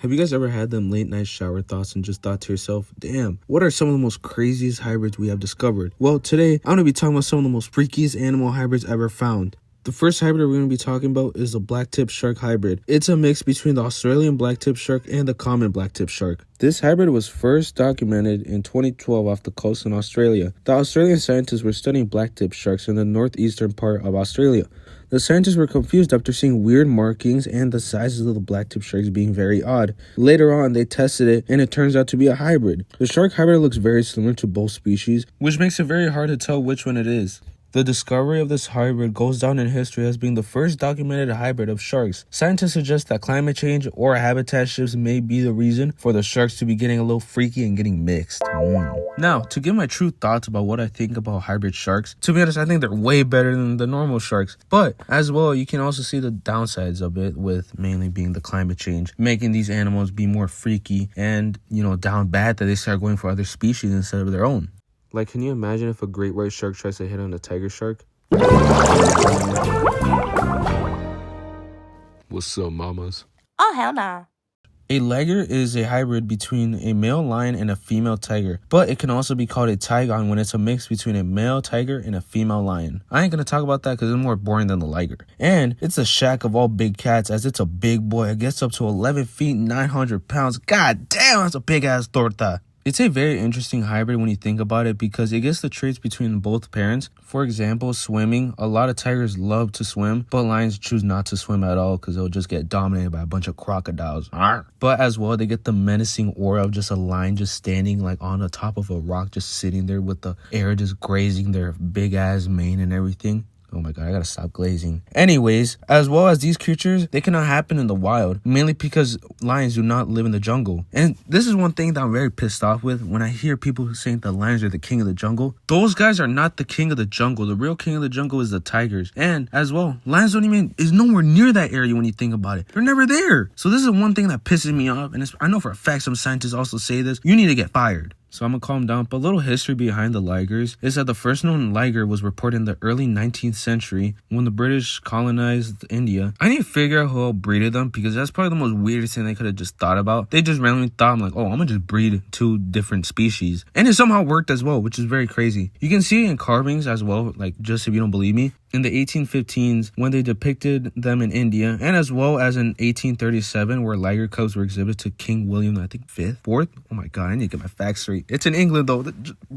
Have you guys ever had them late night shower thoughts and just thought to yourself, damn, what are some of the most craziest hybrids we have discovered? Well, today I'm going to be talking about some of the most freakiest animal hybrids ever found. The first hybrid we're going to be talking about is the black-tipped shark hybrid. It's a mix between the Australian black-tipped shark and the common black-tipped shark. This hybrid was first documented in 2012 off the coast in Australia. The Australian scientists were studying black-tipped sharks in the northeastern part of Australia. The scientists were confused after seeing weird markings and the sizes of the black-tipped sharks being very odd. Later on, they tested it, and it turns out to be a hybrid. The shark hybrid looks very similar to both species, which makes it very hard to tell which one it is. The discovery of this hybrid goes down in history as being the first documented hybrid of sharks. Scientists suggest that climate change or habitat shifts may be the reason for the sharks to be getting a little freaky and getting mixed. Now, to give my true thoughts about what I think about hybrid sharks, to be honest, I think they're way better than the normal sharks. But, as well, you can also see the downsides of it, with mainly being the climate change, making these animals be more freaky and, down bad that they start going for other species instead of their own. Like, can you imagine if a great white shark tries to hit on a tiger shark? What's up, mamas? Oh, hell nah. A Liger is a hybrid between a male lion and a female tiger, but it can also be called a 𝓯𝓮𝓮 when it's a mix between a male tiger and a female lion. I ain't gonna talk about that because it's more boring than the Liger. And it's the shack of all big cats, as it's a big boy. It gets up to 11 feet, 900 pounds. God damn, that's a big ass torta. It's a very interesting hybrid when you think about it because it gets the traits between both parents. For example, swimming. A lot of tigers love to swim, but lions choose not to swim at all because they'll just get dominated by a bunch of crocodiles. But as well, they get the menacing aura of just a lion just standing like on the top of a rock, just sitting there with the air just grazing their big ass mane and everything. Oh my god, I gotta stop glazing. Anyways, as well as these creatures, they cannot happen in the wild, mainly because lions do not live in the jungle. And this is one thing that I'm very pissed off with when I hear people saying the lions are the king of the jungle. Those guys are not the king of the jungle. The real king of the jungle is the tigers. And as well, lions is nowhere near that area when you think about it. They're never there. So this is one thing that pisses me off, and I know for a fact some scientists also say this. You need to get fired. So I'm gonna calm down. But a little history behind the Ligers is that the first known Liger was reported in the early 19th century when the British colonized India. I need to figure out who breeded them because that's probably the most weirdest thing they could have just thought about. They just randomly thought, I'm gonna just breed two different species. And it somehow worked as well, which is very crazy. You can see it in carvings as well, just if you don't believe me. In the 1815s, when they depicted them in India, and as well as in 1837, where Liger cubs were exhibited to King William, I think, 5th? 4th? Oh my god, I need to get my facts straight. It's in England, though.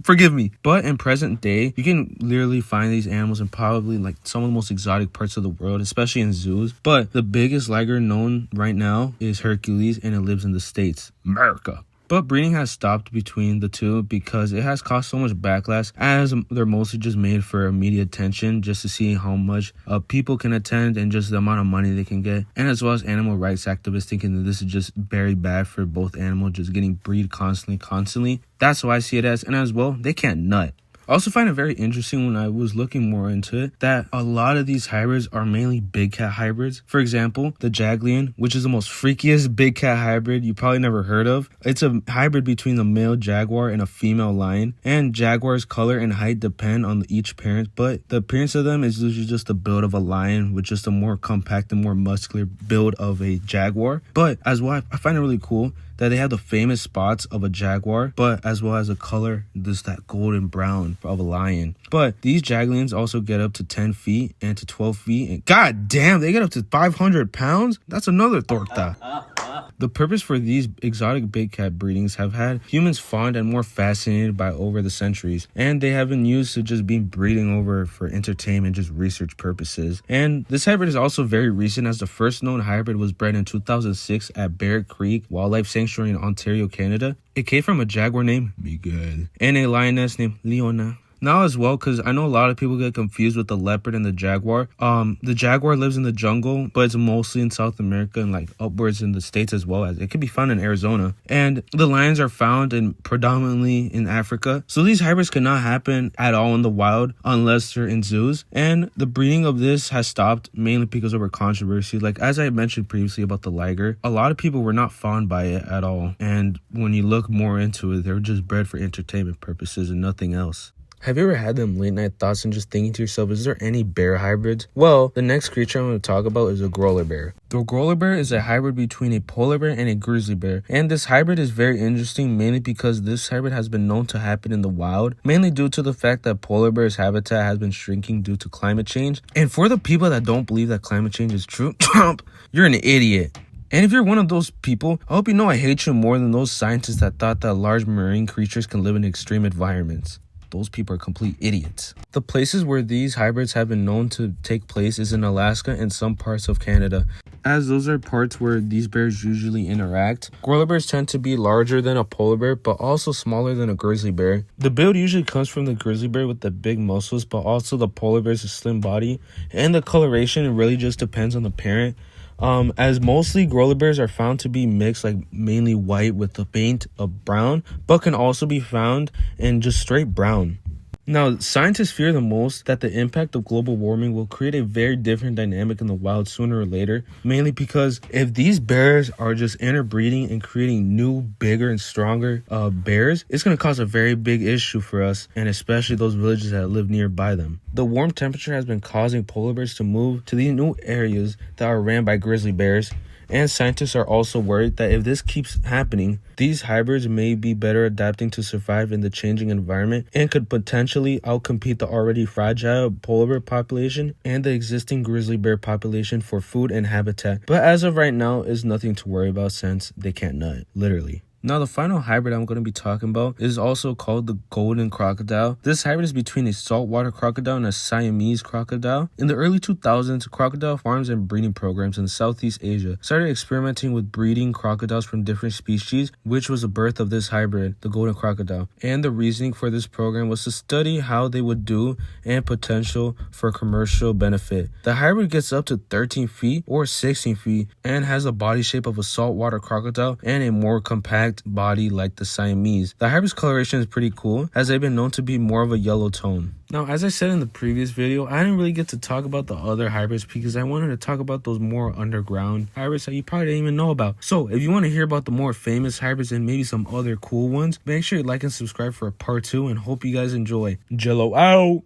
Forgive me. But in present day, you can literally find these animals in probably some of the most exotic parts of the world, especially in zoos. But the biggest Liger known right now is Hercules, and it lives in the States, America. But breeding has stopped between the two because it has caused so much backlash, as they're mostly just made for media attention, just to see how much people can attend and just the amount of money they can get. And as well as animal rights activists thinking that this is just very bad for both animals, just getting breed constantly. That's why I see it as. And as well, they can't nut. I also find it very interesting when I was looking more into it that a lot of these hybrids are mainly big cat hybrids. For example, the Jaguar-lion, which is the most freakiest big cat hybrid you probably never heard of. It's a hybrid between a male jaguar and a female lion. And jaguars' color and height depend on each parent, but the appearance of them is usually just the build of a lion with just a more compact and more muscular build of a jaguar. But as well, I find it really cool that they have the famous spots of a jaguar, but as well as a color, just that golden brown of a lion. But these Jaguar-lions also get up to 10 feet and to 12 feet. And god damn, they get up to 500 pounds? That's another torta. The purpose for these exotic big cat breedings have had humans fond and more fascinated by over the centuries. And they have been used to just being breeding over for entertainment, just research purposes. And this hybrid is also very recent, as the first known hybrid was bred in 2006 at Bear Creek Wildlife Sanctuary in Ontario, Canada. It came from a jaguar named Miguel and a lioness named Leona. Now as well, because I know a lot of people get confused with the leopard and the jaguar. The jaguar lives in the jungle, but it's mostly in South America and upwards in the States as well. As it can be found in Arizona. And the lions are found predominantly in Africa. So these hybrids cannot happen at all in the wild unless they're in zoos. And the breeding of this has stopped mainly because of a controversy. As I mentioned previously about the Liger, a lot of people were not fond by it at all. And when you look more into it, they were just bred for entertainment purposes and nothing else. Have you ever had them late night thoughts and just thinking to yourself, is there any bear hybrids? Well, the next creature I'm going to talk about is a growler bear. The growler bear is a hybrid between a polar bear and a grizzly bear. And this hybrid is very interesting, mainly because this hybrid has been known to happen in the wild, mainly due to the fact that polar bear's habitat has been shrinking due to climate change. And for the people that don't believe that climate change is true, you're an idiot. And if you're one of those people, I hope you know I hate you more than those scientists that thought that large marine creatures can live in extreme environments. Those people are complete idiots. The places where these hybrids have been known to take place is in Alaska and some parts of Canada, as those are parts where these bears usually interact. Growler bears tend to be larger than a polar bear, but also smaller than a grizzly bear. The build usually comes from the grizzly bear with the big muscles, but also the polar bear's a slim body, and the coloration really just depends on the parent. As mostly growler bears are found to be mixed, like mainly white with a faint of brown, but can also be found in just straight brown. Now, scientists fear the most that the impact of global warming will create a very different dynamic in the wild sooner or later, mainly because if these bears are just interbreeding and creating new, bigger, and stronger bears, it's going to cause a very big issue for us, and especially those villages that live nearby them. The warm temperature has been causing polar bears to move to these new areas that are ran by grizzly bears. And scientists are also worried that if this keeps happening, these hybrids may be better adapting to survive in the changing environment and could potentially outcompete the already fragile polar bear population and the existing grizzly bear population for food and habitat. But as of right now, it's nothing to worry about since they can't nut, literally. Now, the final hybrid I'm going to be talking about is also called the golden crocodile. This hybrid is between a saltwater crocodile and a Siamese crocodile. In the early 2000s, crocodile farms and breeding programs in Southeast Asia started experimenting with breeding crocodiles from different species, which was the birth of this hybrid, the golden crocodile. And the reasoning for this program was to study how they would do and potential for commercial benefit. The hybrid gets up to 13 feet or 16 feet and has the body shape of a saltwater crocodile and a more compact body like the Siamese. The hybrid's coloration is pretty cool, as they've been known to be more of a yellow tone. Now, as I said in the previous video, I didn't really get to talk about the other hybrids because I wanted to talk about those more underground hybrids that you probably didn't even know about. So if you want to hear about the more famous hybrids and maybe some other cool ones, make sure you like and subscribe for a part 2 and hope you guys enjoy. Jello out!